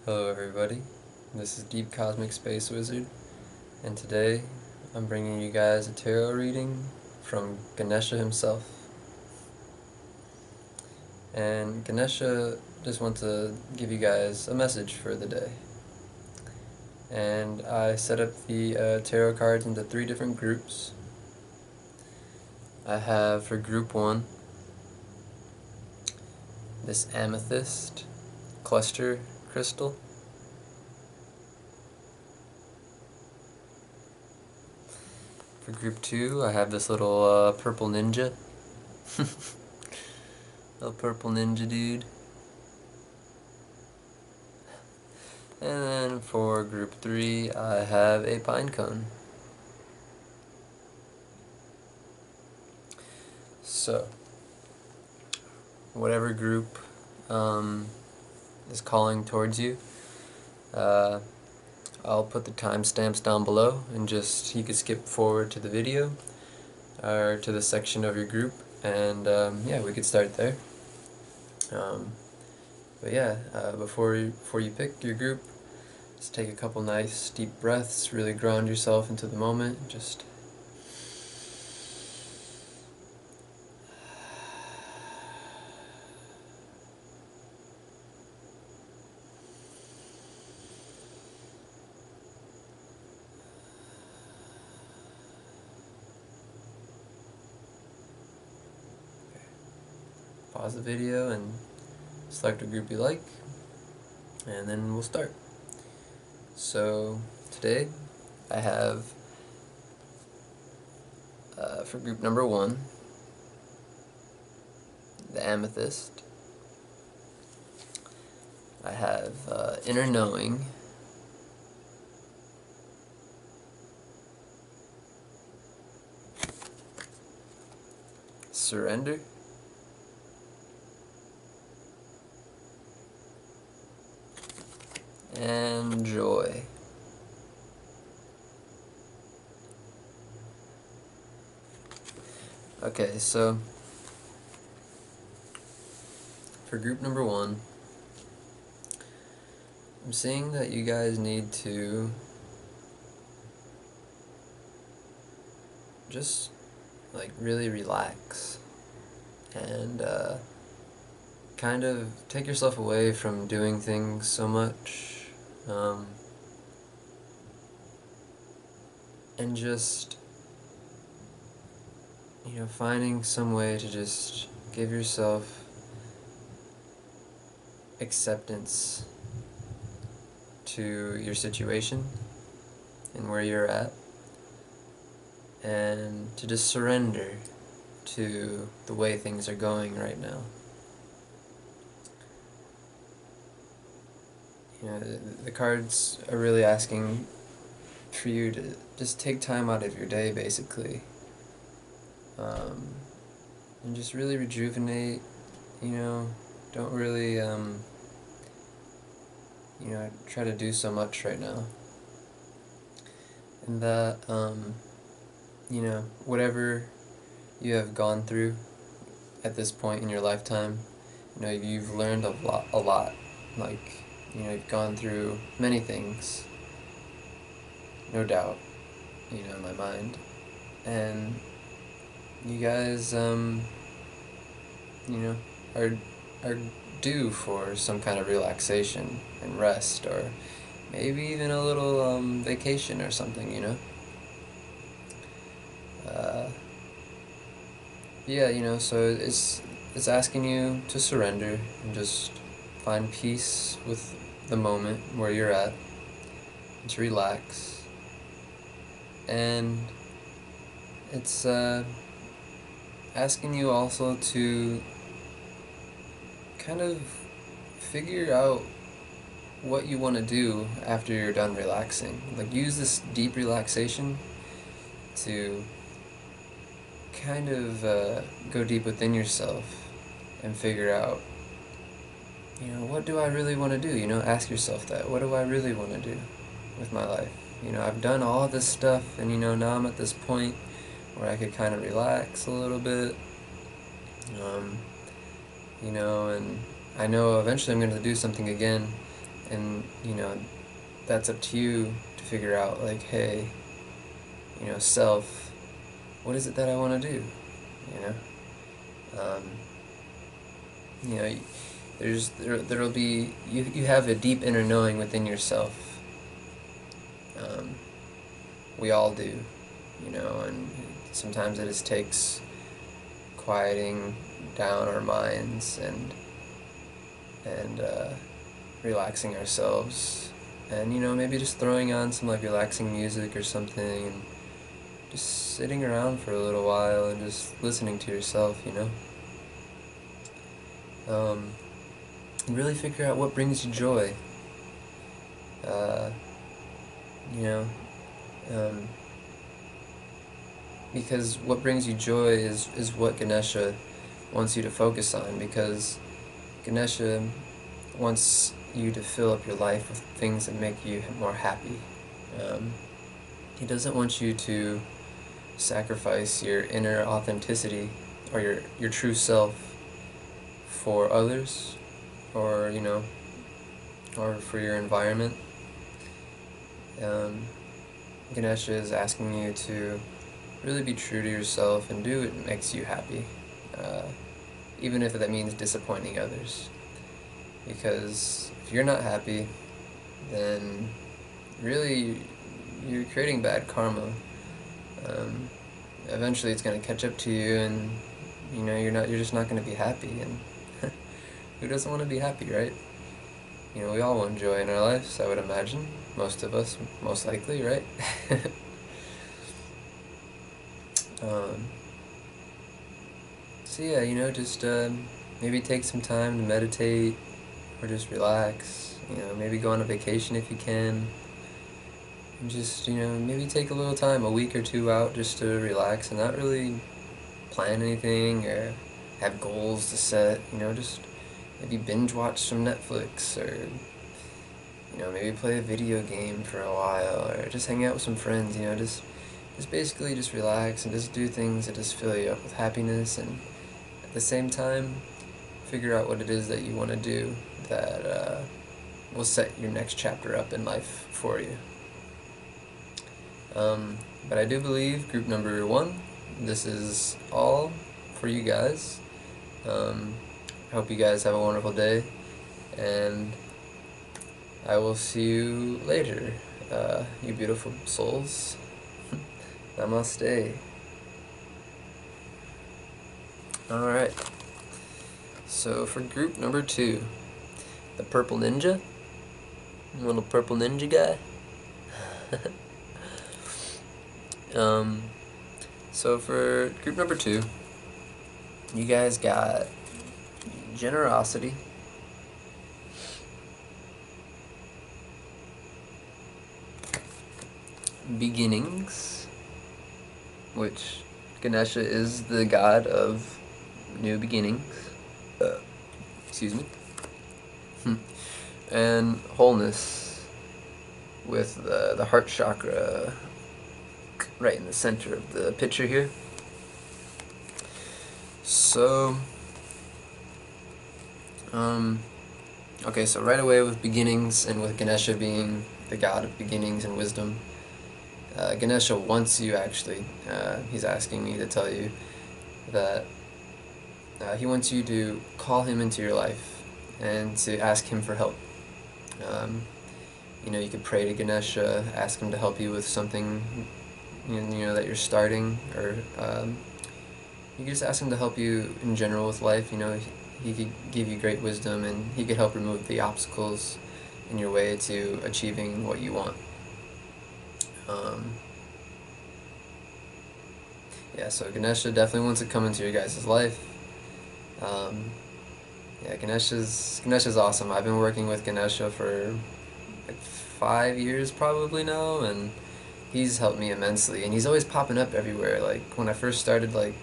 Hello everybody, this is Deep Cosmic Space Wizard, and today I'm bringing you guys a tarot reading from Ganesha himself. And Ganesha just wants to give you guys a message for the day. And I set up the tarot cards into 3 different groups. I have for group 1 this Amythyst cluster crystal. For group 2, I have this little purple ninja. Little purple ninja dude. And then for group 3, I have a pine cone. So, whatever group is calling towards you, I'll put the timestamps down below, and just you can skip forward to the video or to the section of your group, and yeah, we could start there. But yeah, before you pick your group, just take a couple nice deep breaths, really ground yourself into the moment. Just pause the video and select a group you like, and then we'll start. So today I have for group number 1 the Amythyst. I have Inner Knowing, Surrender, and Joy. Okay, so for group number 1, I'm seeing that you guys need to just like really relax and kind of take yourself away from doing things so much, and just, you know, finding some way to just give yourself acceptance to your situation and where you're at, and to just surrender to the way things are going right now. You know, the cards are really asking for you to just take time out of your day, basically, and just really rejuvenate. You know, don't really you know, try to do so much right now, and that you know, whatever you have gone through at this point in your lifetime, you know, you've learned a lot. Like, you know, you've gone through many things, no doubt, you know, in my mind, and you guys, you know, are due for some kind of relaxation and rest, or maybe even a little vacation or something, you know. Yeah, you know, so it's asking you to surrender and just find peace with the moment where you're at, and to relax. And it's asking you also to kind of figure out what you want to do after you're done relaxing. Like, use this deep relaxation to kind of go deep within yourself and figure out, you know, what do I really want to do? You know, ask yourself that. What do I really want to do with my life? You know, I've done all this stuff, and, you know, now I'm at this point where I could kind of relax a little bit. You know, and I know eventually I'm going to do something again, And, you know, that's up to you to figure out, like, hey, you know, self, what is it that I want to do, you know? You know, there'll be, you have a deep inner knowing within yourself. We all do, you know, and sometimes it just takes quieting down our minds and relaxing ourselves, and, you know, maybe just throwing on some like relaxing music or something, and just sitting around for a little while and just listening to yourself, you know. And really figure out what brings you joy. Uh, you know, um, because what brings you joy is what Ganesha wants you to focus on, because Ganesha wants you to fill up your life with things that make you more happy. He doesn't want you to sacrifice your inner authenticity or your true self for others, or, you know, or for your environment. Ganesha is asking you to really be true to yourself and do what makes you happy, even if that means disappointing others. Because if you're not happy, then really you're creating bad karma. Eventually it's going to catch up to you, and, you know, you're just not going to be happy. And who doesn't want to be happy, right? You know, we all want joy in our lives, I would imagine. Most of us, most likely, right? So yeah, you know, just maybe take some time to meditate, or just relax. You know, maybe go on a vacation if you can. And just, you know, maybe take a little time, a week or two out, just to relax and not really plan anything or have goals to set. You know, just maybe binge watch some Netflix, or, you know, maybe play a video game for a while, or just hang out with some friends. You know, just basically just relax and just do things that just fill you up with happiness, and at the same time figure out what it is that you want to do that will set your next chapter up in life for you. But I do believe group number 1, this is all for you guys. I hope you guys have a wonderful day, and I will see you later, you beautiful souls. Namaste. Alright, so for group number 2, the purple ninja, little purple ninja guy. So for group number 2, you guys got generosity, beginnings, which Ganesha is the god of new beginnings, excuse me, and wholeness, with the heart chakra right in the center of the picture here. So, okay, so right away with beginnings, and with Ganesha being the god of beginnings and wisdom, Ganesha wants you, actually, he's asking me to tell you that he wants you to call him into your life and to ask him for help. You know, you could pray to Ganesha, ask him to help you with something, you know, that you're starting, or you could just ask him to help you in general with life. You know, he could give you great wisdom, and he could help remove the obstacles in your way to achieving what you want. Yeah, so Ganesha definitely wants to come into your guys' life. Yeah, Ganesha's awesome. I've been working with Ganesha for like 5 years probably now, and he's helped me immensely, and he's always popping up everywhere. Like, when I first started, like,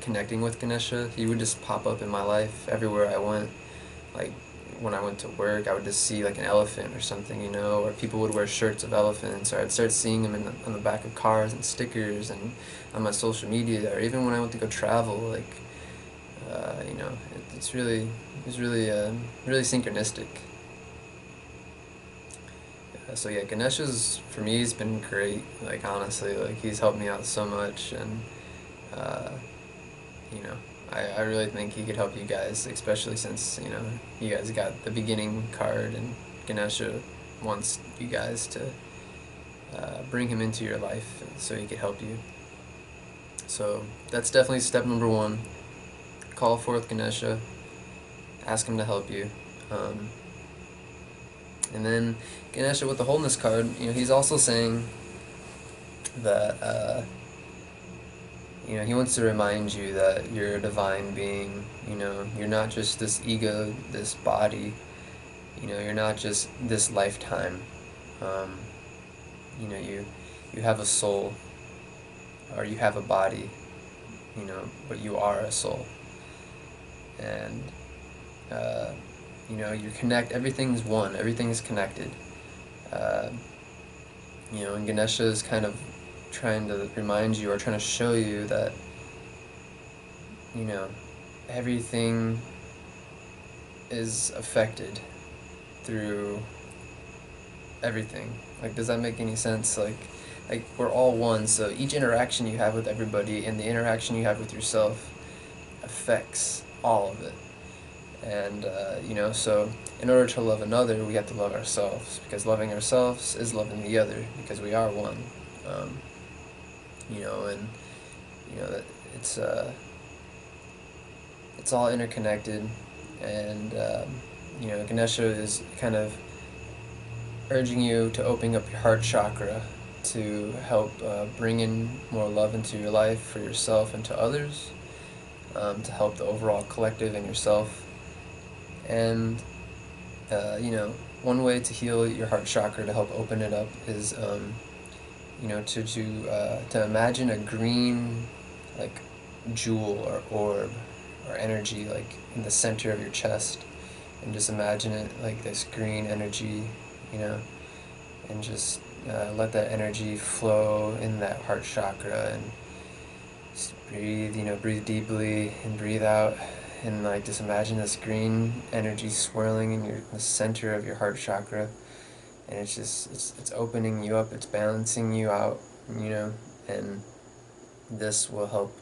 connecting with Ganesha, he would just pop up in my life everywhere I went. Like, when I went to work, I would just see like an elephant or something, you know, or people would wear shirts of elephants, or I'd start seeing them on the back of cars and stickers and on my social media, or even when I went to go travel. Like, you know, it's really synchronistic. So yeah, Ganesha's, for me, he's been great. Like, honestly, like, he's helped me out so much, and uh, you know, I really think he could help you guys, especially since, you guys got the beginning card, and Ganesha wants you guys to bring him into your life so he could help you. So that's definitely step number one. Call forth Ganesha, ask him to help you. Um, and then Ganesha, with the wholeness card, he's also saying that he wants to remind you that you're a divine being. You're not just this ego, this body. You're not just this lifetime. Um, you have a soul, or you have a body. But you are a soul, and everything's one. Everything's connected. Uh, and Ganesha is kind of trying to remind you, or trying to show you that everything is affected through everything. Like, does that make any sense? Like we're all one, so each interaction you have with everybody and the interaction you have with yourself affects all of it. And so in order to love another, we have to love ourselves, because loving ourselves is loving the other, because we are one. And that it's all interconnected. And Ganesha is kind of urging you to open up your heart chakra to help bring in more love into your life, for yourself and to others, to help the overall collective and yourself. And one way to heal your heart chakra, to help open it up, is to imagine a green, like, jewel or orb or energy, like, in the center of your chest, and just imagine it like this green energy, and just let that energy flow in that heart chakra, and just breathe deeply and breathe out, and like just imagine this green energy swirling in the center of your heart chakra, and it's opening you up, it's balancing you out, and this will help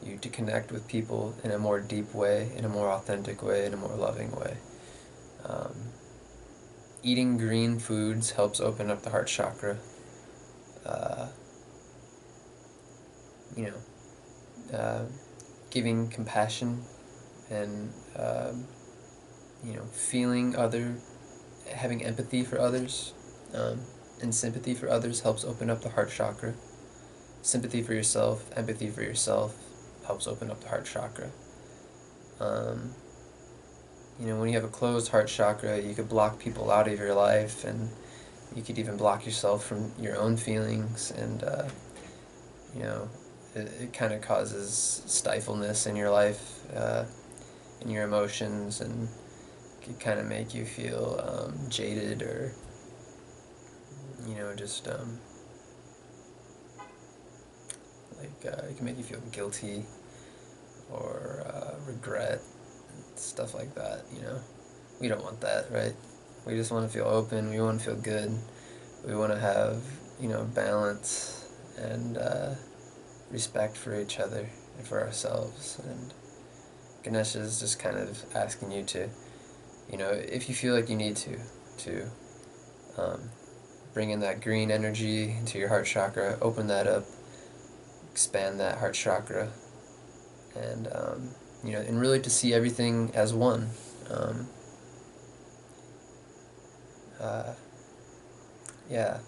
you to connect with people in a more deep way, in a more authentic way, in a more loving way. Eating green foods helps open up the heart chakra. You know, Giving compassion and having empathy for others, and sympathy for others helps open up the heart chakra. Sympathy for yourself, empathy for yourself helps open up the heart chakra. When you have a closed heart chakra, you could block people out of your life, and you could even block yourself from your own feelings, and it kind of causes stifleness in your life, in your emotions, and could kind of make you feel jaded, or just it can make you feel guilty, or regret, stuff like that. We don't want that, right? We just want to feel open. We want to feel good. We want to have balance and respect for each other and for ourselves. And Ganesha is just kind of asking you to, if you feel like you need to bring in that green energy into your heart chakra, open that up, expand that heart chakra, and and really to see everything as one. Yeah,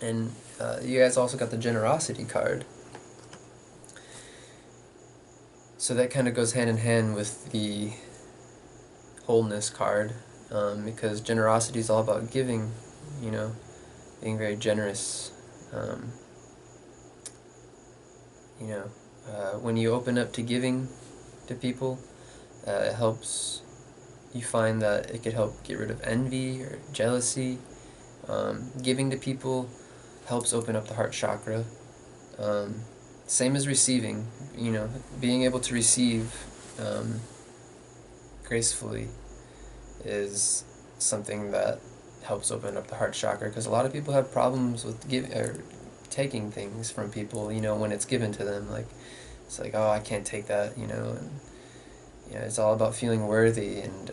and you guys also got the generosity card, so that kind of goes hand in hand with the wholeness card, because generosity is all about giving, being very generous. When you open up to giving to people, it helps you find that it could help get rid of envy or jealousy. Giving to people helps open up the heart chakra. Same as receiving, being able to receive gracefully is something that helps open up the heart chakra, because a lot of people have problems with taking things from people, you know, when it's given to them. Like, it's like, oh, I can't take that, you know, and it's all about feeling worthy, and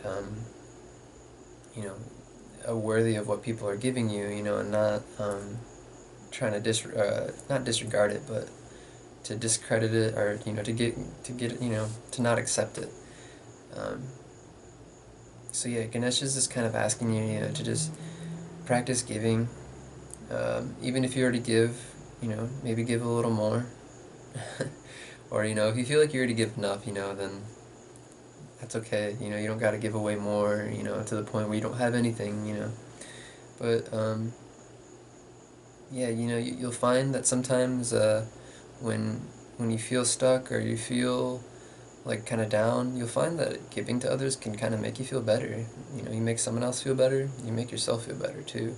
you know, worthy of what people are giving you, you know, and not trying to not disregard it, but to discredit it, or to get it, to not accept it. Um, so yeah, Ganesha's just kind of asking you, to just practice giving, even if you already give, maybe give a little more, or if you feel like you already give enough, then that's okay. You don't got to give away more, to the point where you don't have anything, But yeah, you'll find that sometimes when you feel stuck, or you feel like kind of down, you'll find that giving to others can kind of make you feel better. You make someone else feel better, you make yourself feel better too.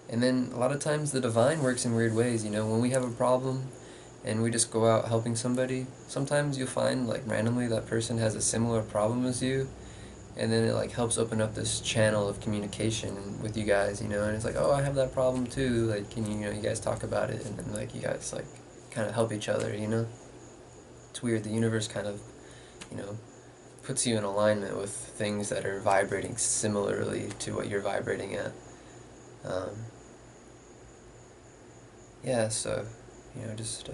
And then a lot of times the divine works in weird ways. When we have a problem and we just go out helping somebody, sometimes you'll find like randomly that person has a similar problem as you, and then it like helps open up this channel of communication with you guys, and it's like, oh, I have that problem too, like, can you guys talk about it, and then like you guys like kind of help each other. It's weird, the universe kind of you know puts you in alignment with things that are vibrating similarly to what you're vibrating at. um, yeah, so just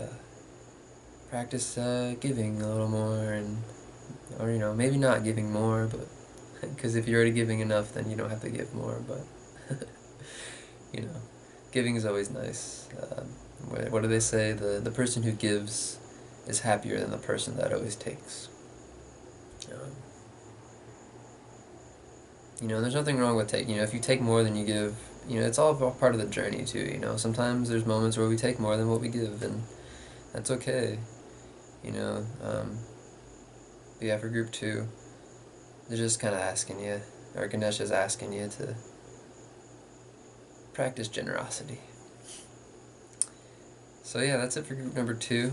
practice giving a little more, or maybe not giving more, but because if you're already giving enough, then you don't have to give more. But you know, giving is always nice. What do they say? The person who gives is happier than the person that always takes. There's nothing wrong with taking. If you take more than you give, it's all part of the journey too. Sometimes there's moments where we take more than what we give, and that's okay. You know, um, but yeah, for group 2, they're just kind of asking you, or Ganesha's asking you to practice generosity. So yeah, that's it for group number 2.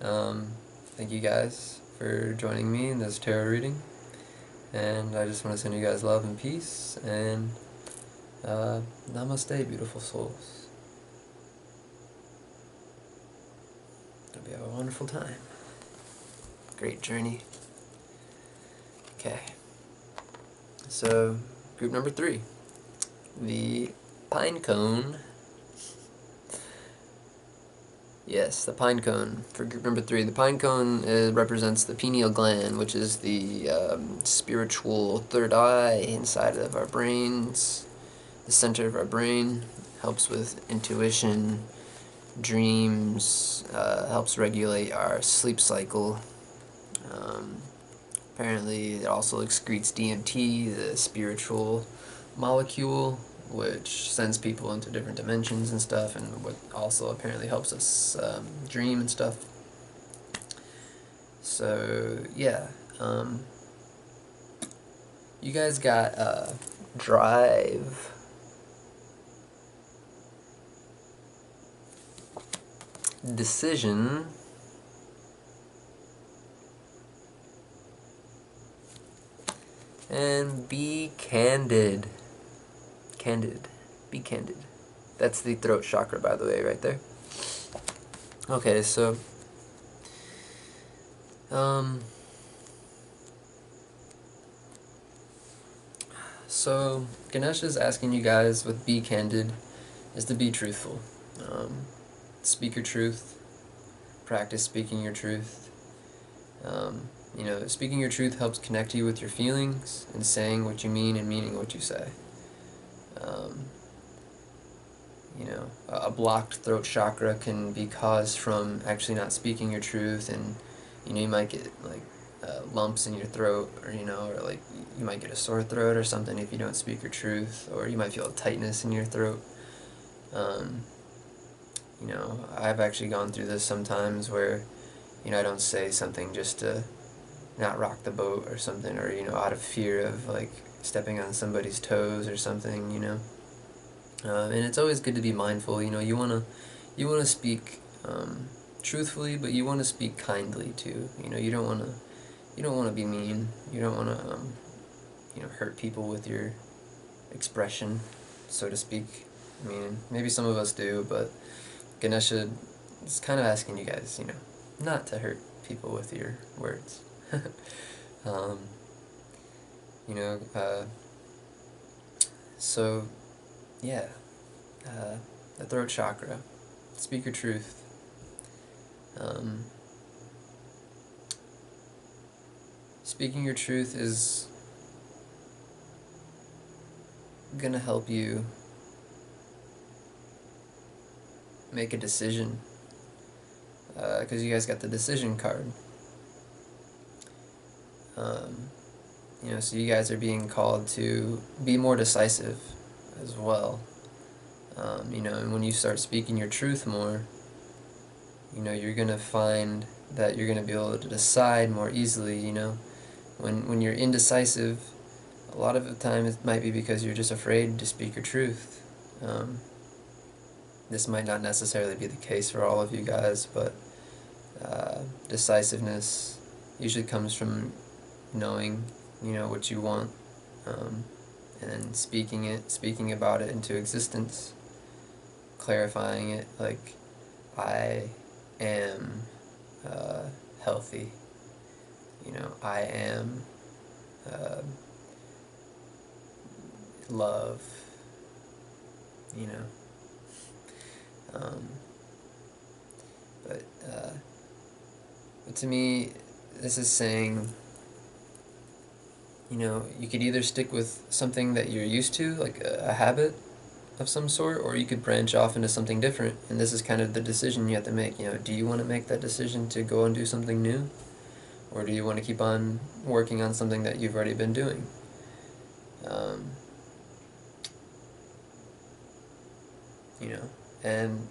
Thank you guys for joining me in this tarot reading, and I just want to send you guys love and peace, and namaste, beautiful souls. Hope you have a wonderful time. Great journey. Okay. So, group number 3. The pine cone. Yes, the pine cone for group number 3. The pine cone represents the pineal gland, which is the spiritual third eye inside of our brains, the center of our brain. Helps with intuition, dreams, helps regulate our sleep cycle. Apparently it also excretes DMT, the spiritual molecule, which sends people into different dimensions and stuff, and what also apparently helps us dream and stuff. So yeah, you guys got drive, decision, and be candid. Candid. Be candid. That's the throat chakra, by the way, right there. Okay, so Ganesha's asking you guys with be candid is to be truthful. Speak your truth. Practice speaking your truth. Speaking your truth helps connect you with your feelings, and saying what you mean and meaning what you say. A blocked throat chakra can be caused from actually not speaking your truth, and you might get like lumps in your throat, or like you might get a sore throat or something if you don't speak your truth, or you might feel a tightness in your throat. I've actually gone through this sometimes where I don't say something just to not rock the boat or something, or out of fear of like stepping on somebody's toes or something. And it's always good to be mindful. You wanna speak truthfully, but you wanna speak kindly too. You don't wanna be mean. You don't wanna hurt people with your expression, so to speak. I mean, maybe some of us do, but Ganesha is kind of asking you guys, not to hurt people with your words. um, you know, so, yeah, the throat chakra, speak your truth. Speaking your truth is gonna help you make a decision, because you guys got the decision card. So you guys are being called to be more decisive as well. And when you start speaking your truth more, you're gonna find that you're gonna be able to decide more easily. When you're indecisive, a lot of the time it might be because you're just afraid to speak your truth. This might not necessarily be the case for all of you guys, but decisiveness usually comes from knowing, what you want, and then speaking about it into existence, clarifying it, like, I am healthy, I am love, but to me, this is saying, you could either stick with something that you're used to, like a habit of some sort, or you could branch off into something different, and this is kind of the decision you have to make. Do you want to make that decision to go and do something new, or do you want to keep on working on something that you've already been doing? And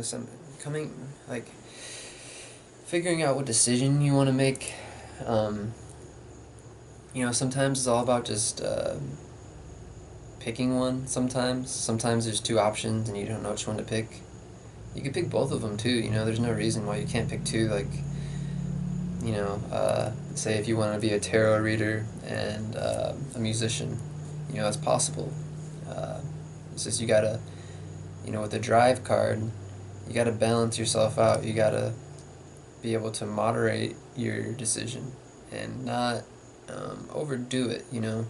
some coming, like, figuring out what decision you want to make. Sometimes it's all about just picking one. Sometimes there's two options and you don't know which one to pick. You could pick both of them too. There's no reason why you can't pick two. Like, say if you want to be a tarot reader and a musician, it's possible. It's just you gotta, with the drive card, you gotta balance yourself out. You gotta be able to moderate your decision and not overdo it. You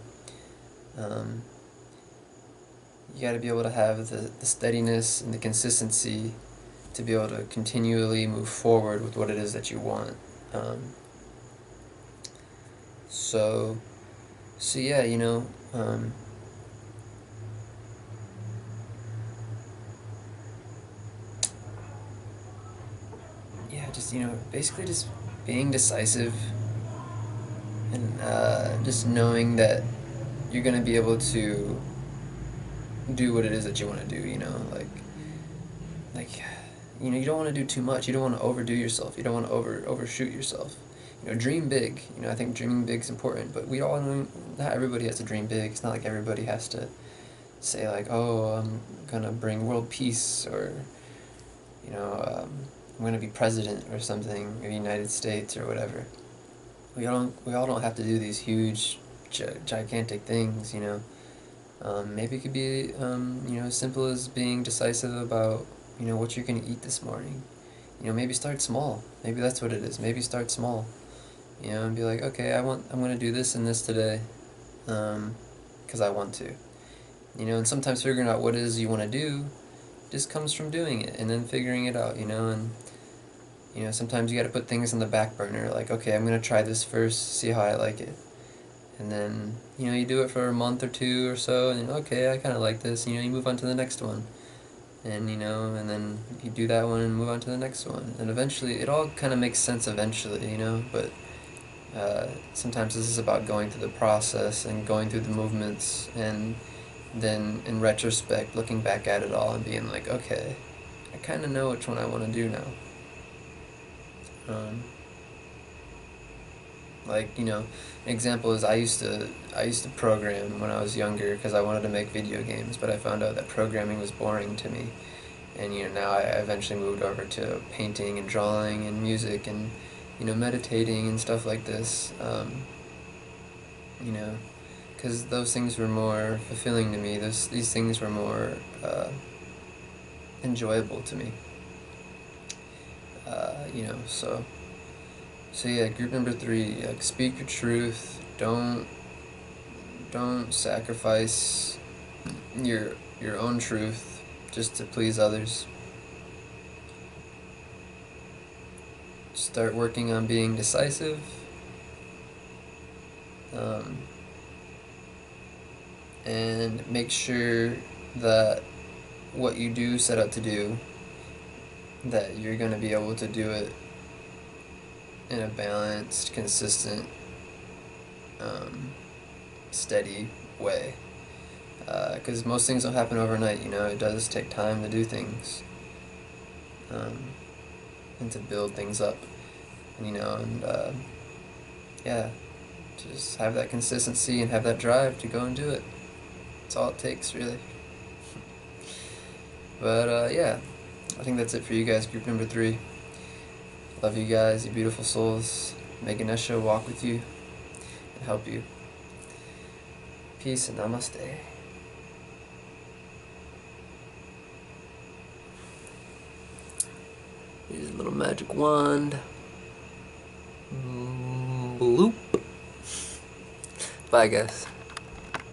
gotta be able to have the steadiness and the consistency to be able to continually move forward with what it is that you want. So yeah, just, basically just being decisive and just knowing that you're going to be able to do what it is that you want to do, like, you don't want to do too much. You don't want to overdo yourself. You don't want to overshoot yourself. Dream big. I think dreaming big is important, but we all know not everybody has to dream big. It's not like everybody has to say, like, oh, I'm gonna bring world peace, or I'm gonna be president or something of the United States or whatever. We all don't have to do these huge, gigantic things. Maybe it could be as simple as being decisive about what you're gonna eat this morning. Maybe start small. Maybe that's what it is. Maybe start small. And be like, okay, I'm gonna do this and this today, because I want to. And sometimes figuring out what it is you want to do just comes from doing it and then figuring it out. And sometimes you got to put things on the back burner. Like, okay, I'm gonna try this first, see how I like it, and then you do it for a month or two or so, and okay, I kind of like this. You move on to the next one. And and then you do that one and move on to the next one, and eventually it all kind of makes sense eventually, but sometimes this is about going through the process and going through the movements, and then in retrospect looking back at it all and being like, okay, I kind of know which one I want to do now. Like, an example is I used to program when I was younger because I wanted to make video games, but I found out that programming was boring to me. And now I eventually moved over to painting and drawing and music and meditating and stuff like this. because those things were more fulfilling to me. These things were more enjoyable to me. So yeah, group number 3, like, speak your truth. Don't sacrifice your own truth just to please others. Start working on being decisive. And make sure that what you do set out to do, that you're going to be able to do it in a balanced, consistent, steady way. Because most things don't happen overnight, it does take time to do things, and to build things up, yeah, just have that consistency and have that drive to go and do it. That's all it takes, really. But yeah, I think that's it for you guys, group number 3. Love you guys, you beautiful souls. May Ganesha walk with you and help you. Peace and namaste. Here's a little magic wand. Bloop. Bye, guys.